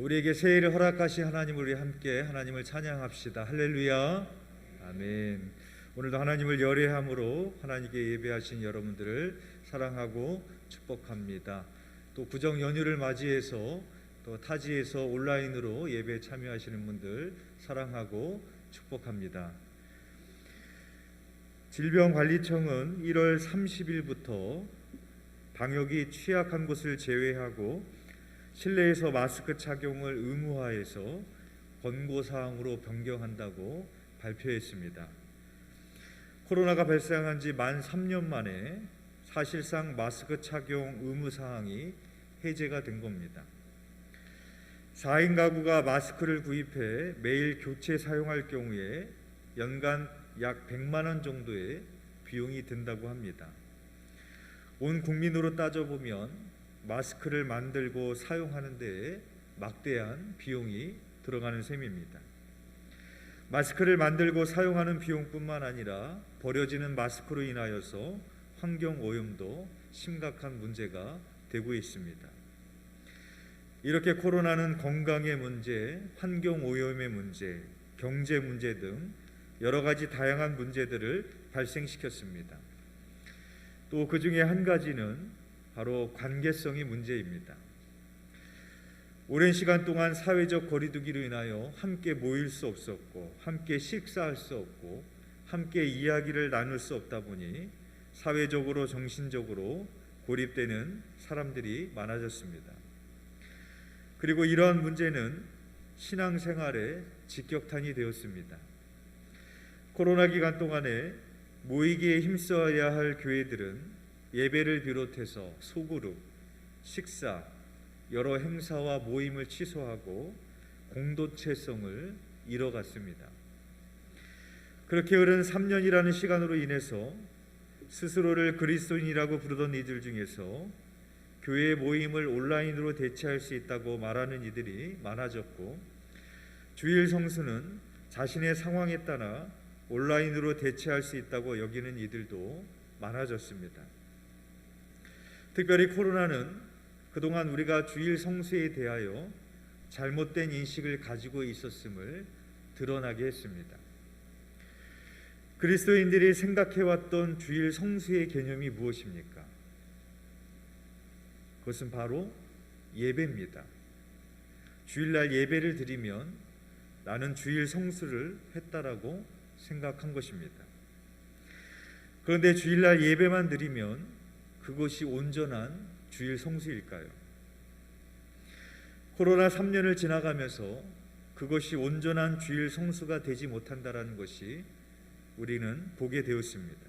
우리에게 새해를 허락하신 하나님을 우리 함께 하나님을 찬양합시다. 할렐루야. 아멘. 오늘도 하나님을 열애함으로 하나님께 예배하신 여러분들을 사랑하고 축복합니다. 또 구정 연휴를 맞이해서 또 타지에서 온라인으로 예배에 참여하시는 분들 사랑하고 축복합니다. 질병관리청은 1월 30일부터 방역이 취약한 곳을 제외하고 실내에서 마스크 착용을 의무화해서 권고사항으로 변경한다고 발표했습니다. 코로나가 발생한 지 만 3년 만에 사실상 마스크 착용 의무사항이 해제가 된 겁니다. 4인 가구가 마스크를 구입해 매일 교체 사용할 경우에 연간 약 100만 원 정도의 비용이 든다고 합니다. 온 국민으로 따져보면 마스크를 만들고 사용하는 데에 막대한 비용이 들어가는 셈입니다. 마스크를 만들고 사용하는 비용뿐만 아니라 버려지는 마스크로 인하여서 환경오염도 심각한 문제가 되고 있습니다. 이렇게 코로나는 건강의 문제, 환경오염의 문제, 경제 문제 등 여러 가지 다양한 문제들을 발생시켰습니다. 또 그 중에 한 가지는 바로 관계성의 문제입니다. 오랜 시간 동안 사회적 거리두기로 인하여 함께 모일 수 없었고 함께 식사할 수 없고 함께 이야기를 나눌 수 없다 보니 사회적으로 정신적으로 고립되는 사람들이 많아졌습니다. 그리고 이러한 문제는 신앙생활에 직격탄이 되었습니다. 코로나 기간 동안에 모이기에 힘써야 할 교회들은 예배를 비롯해서 소그룹, 식사, 여러 행사와 모임을 취소하고 공동체성을 잃어갔습니다. 그렇게 흐른 3년이라는 시간으로 인해서 스스로를 그리스도인이라고 부르던 이들 중에서 교회 모임을 온라인으로 대체할 수 있다고 말하는 이들이 많아졌고, 주일 성수는 자신의 상황에 따라 온라인으로 대체할 수 있다고 여기는 이들도 많아졌습니다. 특별히 코로나는 그동안 우리가 주일 성수에 대하여 잘못된 인식을 가지고 있었음을 드러나게 했습니다. 그리스도인들이 생각해왔던 주일 성수의 개념이 무엇입니까? 그것은 바로 예배입니다. 주일날 예배를 드리면 나는 주일 성수를 했다라고 생각한 것입니다. 그런데 주일날 예배만 드리면 그것이 온전한 주일 성수일까요? 코로나 3년을 지나가면서 그것이 온전한 주일 성수가 되지 못한다라는 것이 우리는 보게 되었습니다.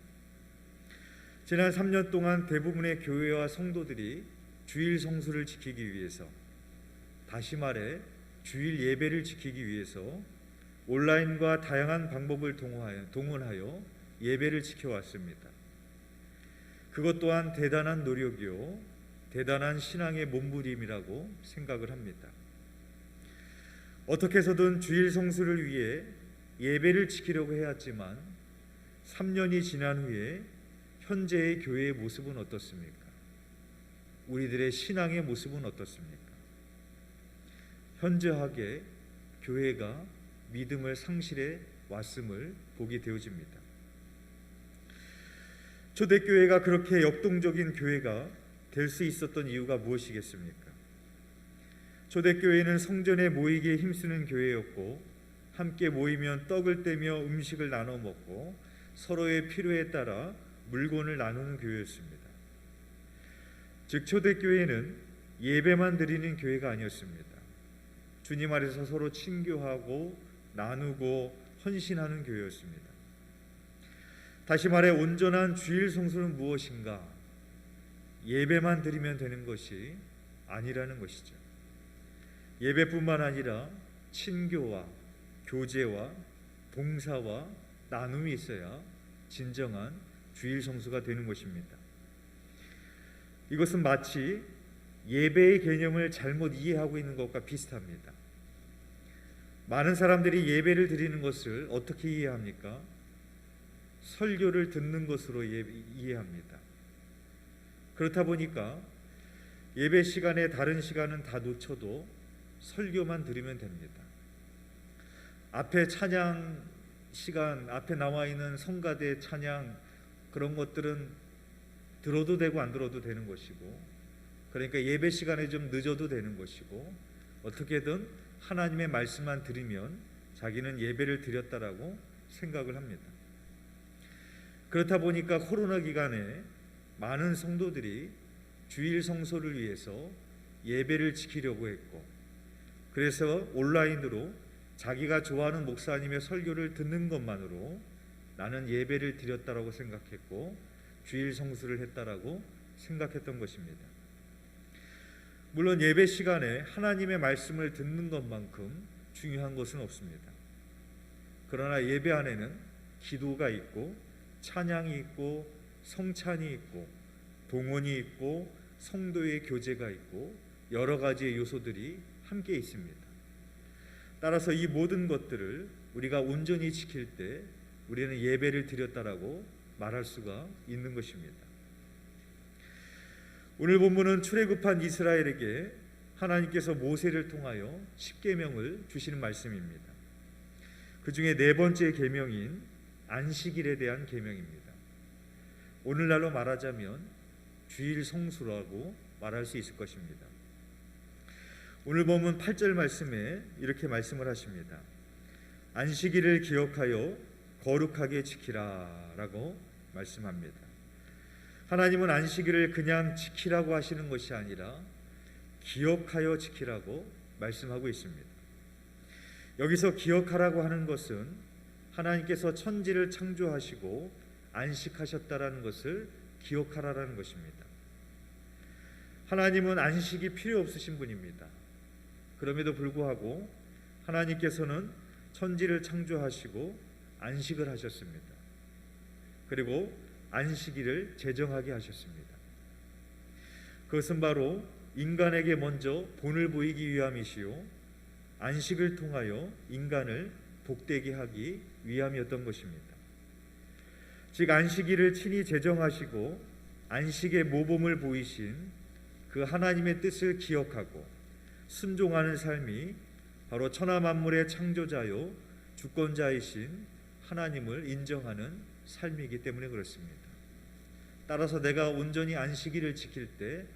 지난 3년 동안 대부분의 교회와 성도들이 주일 성수를 지키기 위해서, 다시 말해 주일 예배를 지키기 위해서 온라인과 다양한 방법을 동원하여 예배를 지켜왔습니다. 그것 또한 대단한 노력이요, 대단한 신앙의 몸부림이라고 생각을 합니다. 어떻게 해서든 주일 성수를 위해 예배를 지키려고 해왔지만 3년이 지난 후에 현재의 교회의 모습은 어떻습니까? 우리들의 신앙의 모습은 어떻습니까? 현저하게 교회가 믿음을 상실해 왔음을 보게 되어집니다. 초대교회가 그렇게 역동적인 교회가 될 수 있었던 이유가 무엇이겠습니까? 초대교회는 성전에 모이기에 힘쓰는 교회였고, 함께 모이면 떡을 떼며 음식을 나눠 먹고 서로의 필요에 따라 물건을 나누는 교회였습니다. 즉 초대교회는 예배만 드리는 교회가 아니었습니다. 주님 아래서 서로 친교하고 나누고 헌신하는 교회였습니다. 다시 말해 온전한 주일 성수는 무엇인가? 예배만 드리면 되는 것이 아니라는 것이죠. 예배뿐만 아니라 친교와 교제와 봉사와 나눔이 있어야 진정한 주일 성수가 되는 것입니다. 이것은 마치 예배의 개념을 잘못 이해하고 있는 것과 비슷합니다. 많은 사람들이 예배를 드리는 것을 어떻게 이해합니까? 설교를 듣는 것으로 이해합니다. 그렇다 보니까 예배 시간에 다른 시간은 다 놓쳐도 설교만 들으면 됩니다. 앞에 찬양 시간, 앞에 나와 있는 성가대 찬양, 그런 것들은 들어도 되고 안 들어도 되는 것이고, 그러니까 예배 시간에 좀 늦어도 되는 것이고, 어떻게든 하나님의 말씀만 들으면 자기는 예배를 드렸다라고 생각을 합니다. 그렇다 보니까 코로나 기간에 많은 성도들이 주일 성소를 위해서 예배를 지키려고 했고, 그래서 온라인으로 자기가 좋아하는 목사님의 설교를 듣는 것만으로 나는 예배를 드렸다라고 생각했고 주일 성수를 했다라고 생각했던 것입니다. 물론 예배 시간에 하나님의 말씀을 듣는 것만큼 중요한 것은 없습니다. 그러나 예배 안에는 기도가 있고 찬양이 있고 성찬이 있고 동원이 있고 성도의 교제가 있고 여러 가지의 요소들이 함께 있습니다. 따라서 이 모든 것들을 우리가 온전히 지킬 때 우리는 예배를 드렸다라고 말할 수가 있는 것입니다. 오늘 본문은 출애굽한 이스라엘에게 하나님께서 모세를 통하여 십계명을 주시는 말씀입니다. 그 중에 네 번째 계명인 안식일에 대한 계명입니다. 오늘날로 말하자면 주일 성수라고 말할 수 있을 것입니다. 오늘 본문 8절 말씀에 이렇게 말씀을 하십니다. 안식일을 기억하여 거룩하게 지키라 라고 말씀합니다. 하나님은 안식일을 그냥 지키라고 하시는 것이 아니라 기억하여 지키라고 말씀하고 있습니다. 여기서 기억하라고 하는 것은 하나님께서 천지를 창조하시고 안식하셨다라는 것을 기억하라라는 것입니다. 하나님은 안식이 필요 없으신 분입니다. 그럼에도 불구하고 하나님께서는 천지를 창조하시고 안식을 하셨습니다. 그리고 안식일을 제정하게 하셨습니다. 그것은 바로 인간에게 먼저 본을 보이기 위함이시요 안식을 통하여 인간을 복되게 하기 위함이었던 것입니다. 즉 안식일을 친히 제정하시고 안식의 모범을 보이신 그 하나님의 뜻을 기억하고 순종하는 삶이 바로 천하 만물의 창조자요 주권자이신 하나님을 인정하는 삶이기 때문에 그렇습니다. 따라서 내가 온전히 안식일을 지킬 때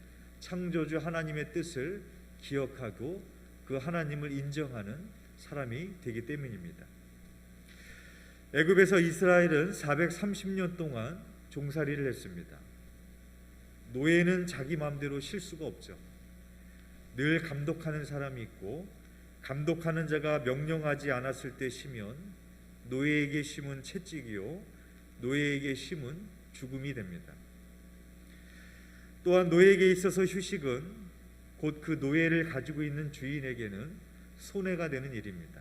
창조주 하나님의 뜻을 기억하고 그 하나님을 인정하는 사람이 되기 때문입니다. 애굽에서 이스라엘은 430년 동안 종살이를 했습니다. 노예는 자기 마음대로 쉴 수가 없죠. 늘 감독하는 사람이 있고 감독하는 자가 명령하지 않았을 때 쉬면 노예에게 쉼은 채찍이요 노예에게 쉼은 죽음이 됩니다. 또한 노예에게 있어서 휴식은 곧 그 노예를 가지고 있는 주인에게는 손해가 되는 일입니다.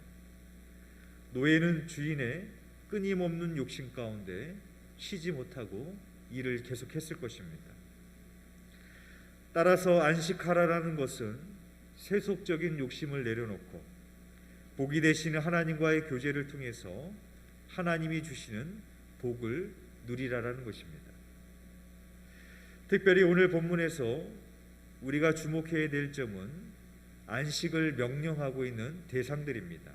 노예는 주인의 끊임없는 욕심 가운데 쉬지 못하고 일을 계속했을 것입니다. 따라서 안식하라라는 것은 세속적인 욕심을 내려놓고 복이 되시는 하나님과의 교제를 통해서 하나님이 주시는 복을 누리라라는 것입니다. 특별히 오늘 본문에서 우리가 주목해야 될 점은 안식을 명령하고 있는 대상들입니다.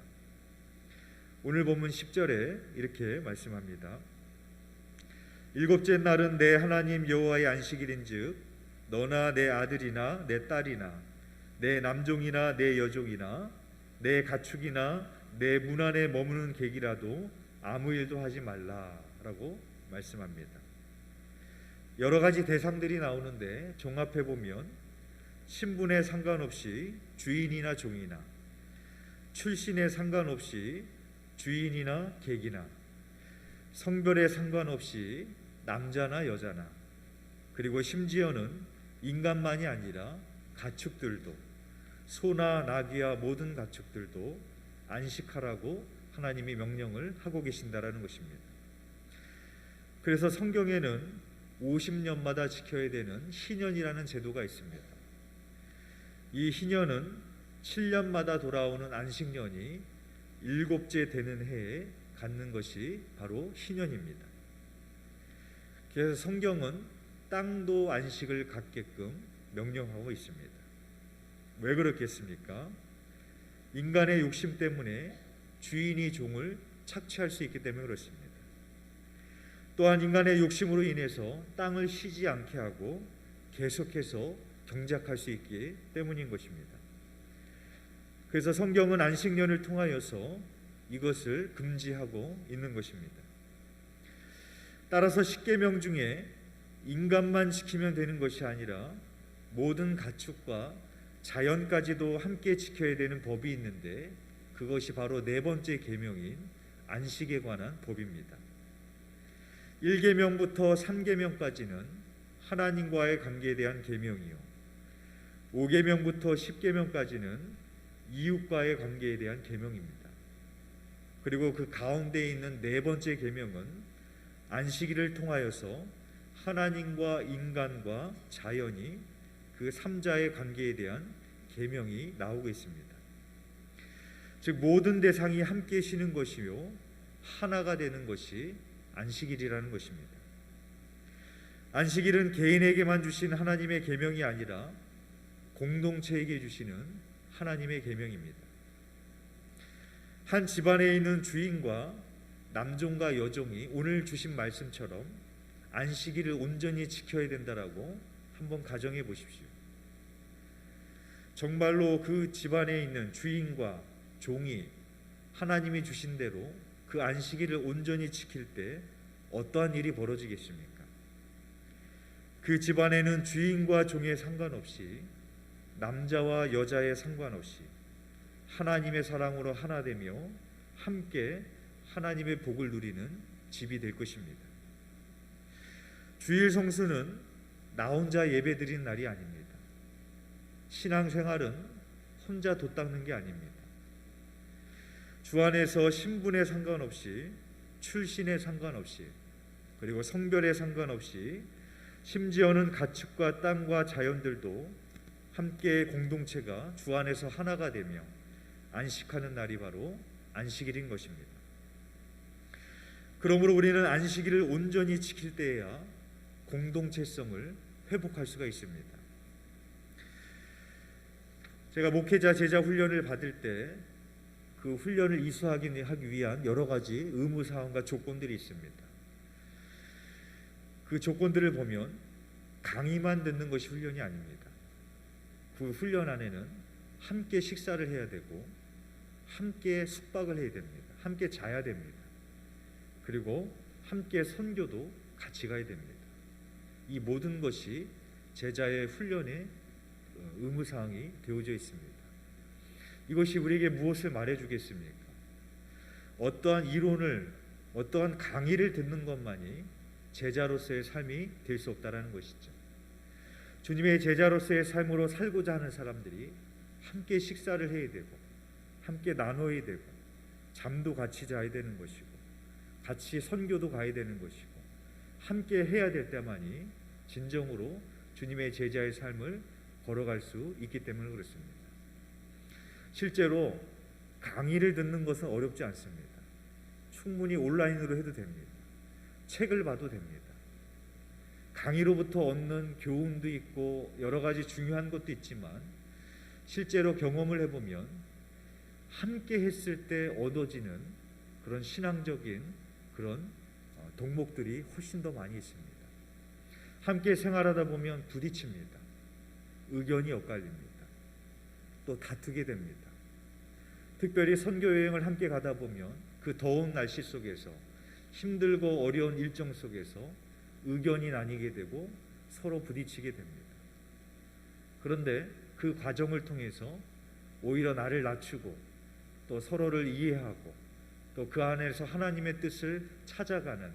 오늘 본문 10절에 이렇게 말씀합니다. 일곱째 날은 내 하나님 여호와의 안식일인즉 너나 내 아들이나 내 딸이나 내 남종이나 내 여종이나 내 가축이나 내 문 안에 머무는 객이라도 아무 일도 하지 말라라고 말씀합니다. 여러 가지 대상들이 나오는데 종합해 보면 신분에 상관없이 주인이나 종이나 출신에 상관없이 주인이나 객이나 성별에 상관없이 남자나 여자나 그리고 심지어는 인간만이 아니라 가축들도 소나 나귀와 모든 가축들도 안식하라고 하나님이 명령을 하고 계신다라는 것입니다. 그래서 성경에는 50년마다 지켜야 되는 희년이라는 제도가 있습니다. 이 희년은 7년마다 돌아오는 안식년이 7째 되는 해에 갖는 것이 바로 희년입니다. 그래서 성경은 땅도 안식을 갖게끔 명령하고 있습니다. 왜 그렇겠습니까? 인간의 욕심 때문에 주인이 종을 착취할 수 있기 때문에 그렇습니다. 또한 인간의 욕심으로 인해서 땅을 쉬지 않게 하고 계속해서 경작할 수 있기 때문인 것입니다. 그래서 성경은 안식년을 통하여서 이것을 금지하고 있는 것입니다. 따라서 십계명 중에 인간만 지키면 되는 것이 아니라 모든 가축과 자연까지도 함께 지켜야 되는 법이 있는데, 그것이 바로 네 번째 계명인 안식에 관한 법입니다. 1계명부터 3계명까지는 하나님과의 관계에 대한 계명이요, 5계명부터 10계명까지는 이웃과의 관계에 대한 계명입니다. 그리고 그 가운데 있는 네 번째 계명은 안식일을 통하여서 하나님과 인간과 자연이 그 삼자의 관계에 대한 계명이 나오고 있습니다. 즉 모든 대상이 함께 쉬는 것이요 하나가 되는 것이 안식일이라는 것입니다. 안식일은 개인에게만 주신 하나님의 계명이 아니라 공동체에게 주시는 하나님의 계명입니다. 한 집안에 있는 주인과 남종과 여종이 오늘 주신 말씀처럼 안식일을 온전히 지켜야 된다라고 한번 가정해 보십시오. 정말로 그 집안에 있는 주인과 종이 하나님이 주신 대로 그 안식일을 온전히 지킬 때 어떠한 일이 벌어지겠습니까? 그 집안에는 주인과 종에 상관없이, 남자와 여자에 상관없이 하나님의 사랑으로 하나 되며 함께 하나님의 복을 누리는 집이 될 것입니다. 주일 성수는 나 혼자 예배드리는 날이 아닙니다. 신앙생활은 혼자 돛 닦는 게 아닙니다. 주 안에서 신분에 상관없이, 출신에 상관없이, 그리고 성별에 상관없이, 심지어는 가축과 땅과 자연들도 함께 공동체가 주 안에서 하나가 되며 안식하는 날이 바로 안식일인 것입니다. 그러므로 우리는 안식일을 온전히 지킬 때에야 공동체성을 회복할 수가 있습니다. 제가 목회자 제자 훈련을 받을 때 그 훈련을 이수하기 위한 여러 가지 의무사항과 조건들이 있습니다. 그 조건들을 보면 강의만 듣는 것이 훈련이 아닙니다. 그 훈련 안에는 함께 식사를 해야 되고, 함께 숙박을 해야 됩니다. 함께 자야 됩니다. 그리고 함께 선교도 같이 가야 됩니다. 이 모든 것이 제자의 훈련의 의무사항이 되어져 있습니다. 이것이 우리에게 무엇을 말해주겠습니까? 어떠한 이론을, 어떠한 강의를 듣는 것만이 제자로서의 삶이 될 수 없다는 것이죠. 주님의 제자로서의 삶으로 살고자 하는 사람들이 함께 식사를 해야 되고, 함께 나눠야 되고, 잠도 같이 자야 되는 것이고, 같이 선교도 가야 되는 것이고, 함께 해야 될 때만이 진정으로 주님의 제자의 삶을 걸어갈 수 있기 때문에 그렇습니다. 실제로 강의를 듣는 것은 어렵지 않습니다. 충분히 온라인으로 해도 됩니다. 책을 봐도 됩니다. 강의로부터 얻는 교훈도 있고 여러 가지 중요한 것도 있지만, 실제로 경험을 해보면 함께 했을 때 얻어지는 그런 신앙적인 그런 덕목들이 훨씬 더 많이 있습니다. 함께 생활하다 보면 부딪힙니다. 의견이 엇갈립니다. 또 다투게 됩니다. 특별히 선교 여행을 함께 가다 보면 그 더운 날씨 속에서, 힘들고 어려운 일정 속에서 의견이 나뉘게 되고 서로 부딪히게 됩니다. 그런데 그 과정을 통해서 오히려 나를 낮추고 또 서로를 이해하고 또 그 안에서 하나님의 뜻을 찾아가는,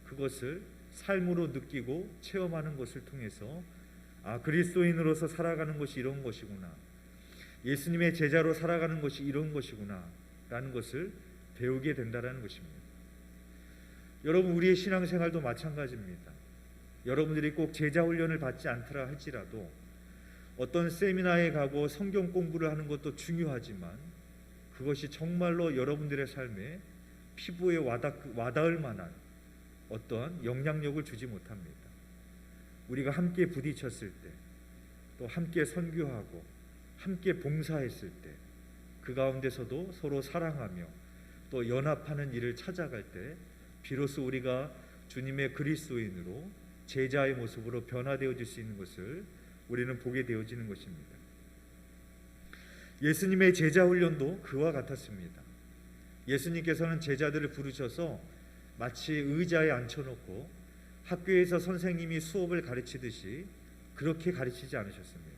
그것을 삶으로 느끼고 체험하는 것을 통해서 그리스도인으로서 살아가는 것이 이런 것이구나, 예수님의 제자로 살아가는 것이 이런 것이구나 라는 것을 배우게 된다는 것입니다. 여러분, 우리의 신앙생활도 마찬가지입니다. 여러분들이 꼭 제자 훈련을 받지 않더라 할지라도 어떤 세미나에 가고 성경 공부를 하는 것도 중요하지만, 그것이 정말로 여러분들의 삶에 피부에 와닿을 만한 어떠한 영향력을 주지 못합니다. 우리가 함께 부딪혔을 때, 또 함께 선교하고 함께 봉사했을 때, 그 가운데서도 서로 사랑하며 또 연합하는 일을 찾아갈 때 비로소 우리가 주님의 그리스도인으로 제자의 모습으로 변화되어질 수 있는 것을 우리는 보게 되어지는 것입니다. 예수님의 제자 훈련도 그와 같았습니다. 예수님께서는 제자들을 부르셔서 마치 의자에 앉혀놓고 학교에서 선생님이 수업을 가르치듯이 그렇게 가르치지 않으셨습니다.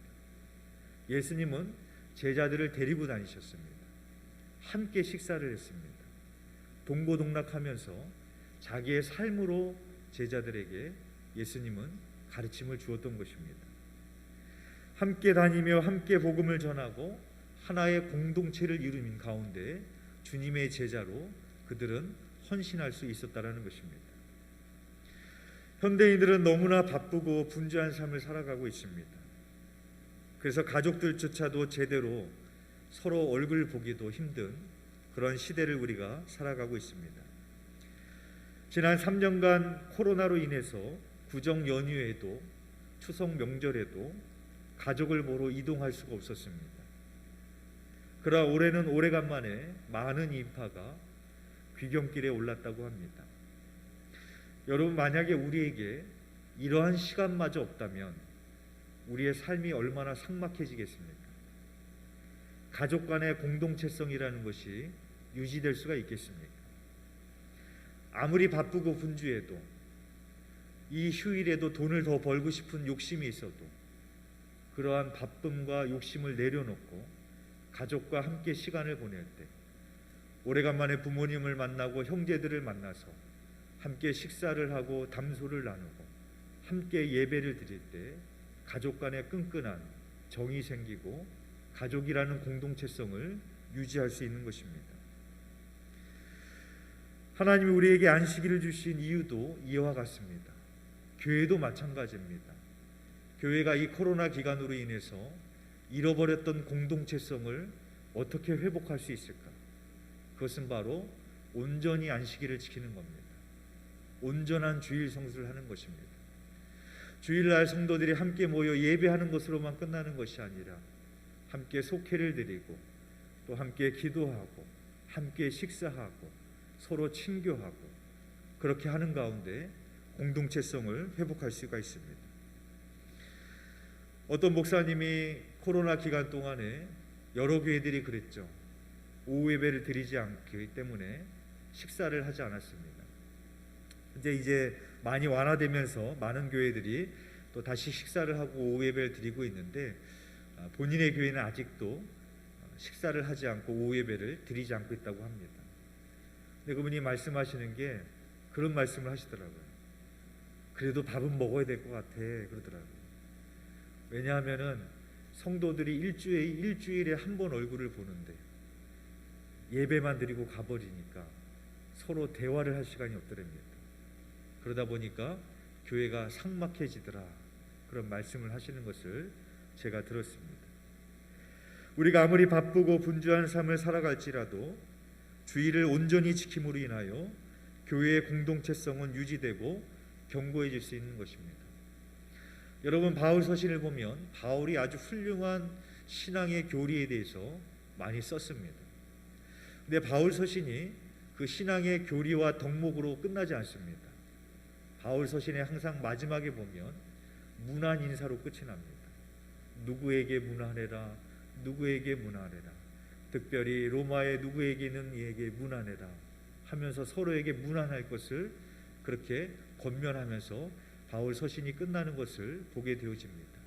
예수님은 제자들을 데리고 다니셨습니다. 함께 식사를 했습니다. 동고동락하면서 자기의 삶으로 제자들에게 예수님은 가르침을 주었던 것입니다. 함께 다니며 함께 복음을 전하고 하나의 공동체를 이루는 가운데 주님의 제자로 그들은 헌신할 수 있었다라는 것입니다. 현대인들은 너무나 바쁘고 분주한 삶을 살아가고 있습니다. 그래서 가족들조차도 제대로 서로 얼굴 보기도 힘든 그런 시대를 우리가 살아가고 있습니다. 지난 3년간 코로나로 인해서 구정 연휴에도 추석 명절에도 가족을 보러 이동할 수가 없었습니다. 그러나 올해는 오래간만에 많은 인파가 귀경길에 올랐다고 합니다. 여러분, 만약에 우리에게 이러한 시간마저 없다면 우리의 삶이 얼마나 삭막해지겠습니까? 가족 간의 공동체성이라는 것이 유지될 수가 있겠습니까? 아무리 바쁘고 분주해도 이 휴일에도 돈을 더 벌고 싶은 욕심이 있어도 그러한 바쁨과 욕심을 내려놓고 가족과 함께 시간을 보낼 때, 오래간만에 부모님을 만나고 형제들을 만나서 함께 식사를 하고 담소를 나누고 함께 예배를 드릴 때 가족 간의 끈끈한 정이 생기고 가족이라는 공동체성을 유지할 수 있는 것입니다. 하나님이 우리에게 안식일을 주신 이유도 이와 같습니다. 교회도 마찬가지입니다. 교회가 이 코로나 기간으로 인해서 잃어버렸던 공동체성을 어떻게 회복할 수 있을까? 그것은 바로 온전히 안식일을 지키는 겁니다. 온전한 주일 성수를 하는 것입니다. 주일날 성도들이 함께 모여 예배하는 것으로만 끝나는 것이 아니라 함께 속회를 드리고 또 함께 기도하고 함께 식사하고 서로 친교하고 그렇게 하는 가운데 공동체성을 회복할 수가 있습니다. 어떤 목사님이 코로나 기간 동안에 여러 교회들이 그랬죠. 오후 예배를 드리지 않기 때문에 식사를 하지 않았습니다. 근데 이제 많이 완화되면서 많은 교회들이 또 다시 식사를 하고 오후 예배를 드리고 있는데 본인의 교회는 아직도 식사를 하지 않고 오후 예배를 드리지 않고 있다고 합니다. 근데 그분이 말씀하시는 게 그런 말씀을 하시더라고요. 그래도 밥은 먹어야 될 것 같아 그러더라고요. 왜냐하면은 성도들이 일주일에 한 번 얼굴을 보는데 예배만 드리고 가버리니까 서로 대화를 할 시간이 없더랍니다. 그러다 보니까 교회가 삭막해지더라, 그런 말씀을 하시는 것을 제가 들었습니다. 우리가 아무리 바쁘고 분주한 삶을 살아갈지라도 주의를 온전히 지킴으로 인하여 교회의 공동체성은 유지되고 견고해질 수 있는 것입니다. 여러분, 바울 서신을 보면 바울이 아주 훌륭한 신앙의 교리에 대해서 많이 썼습니다. 근데 바울 서신이 그 신앙의 교리와 덕목으로 끝나지 않습니다. 바울 서신의 항상 마지막에 보면 문안 인사로 끝이 납니다. 누구에게 문안해라, 누구에게 문안해라, 특별히 로마의 누구에게는 이에게 문안해라 하면서 서로에게 문안할 것을 그렇게 권면하면서 바울 서신이 끝나는 것을 보게 되어집니다.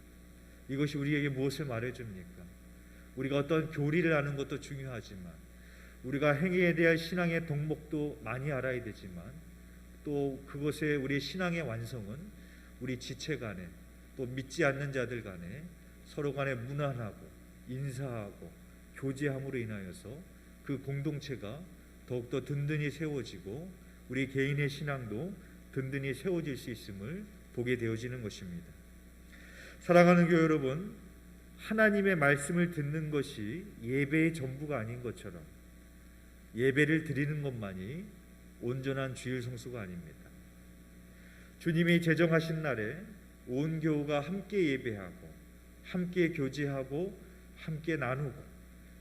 이것이 우리에게 무엇을 말해줍니까? 우리가 어떤 교리를 아는 것도 중요하지만 우리가 행위에 대한 신앙의 덕목도 많이 알아야 되지만 또 그것의 우리 신앙의 완성은 우리 지체 간에 또 믿지 않는 자들 간에 서로 간에 문안하고 인사하고 교제함으로 인하여서 그 공동체가 더욱더 든든히 세워지고 우리 개인의 신앙도 든든히 세워질 수 있음을 보게 되어지는 것입니다. 사랑하는 교회 여러분, 하나님의 말씀을 듣는 것이 예배의 전부가 아닌 것처럼 예배를 드리는 것만이 온전한 주일 성수가 아닙니다. 주님이 제정하신 날에 온 교우가 함께 예배하고 함께 교제하고 함께 나누고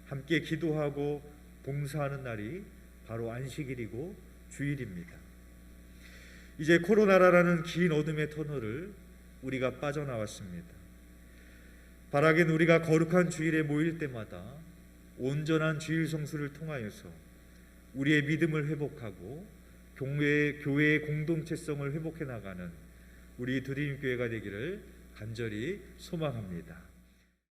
함께 기도하고 봉사하는 날이 바로 안식일이고 주일입니다. 이제 코로나라는 긴 어둠의 터널을 우리가 빠져나왔습니다. 바라긴 우리가 거룩한 주일에 모일 때마다 온전한 주일 성수를 통하여서 우리의 믿음을 회복하고 교회의 공동체성을 회복해 나가는 우리 드림교회가 되기를 간절히 소망합니다.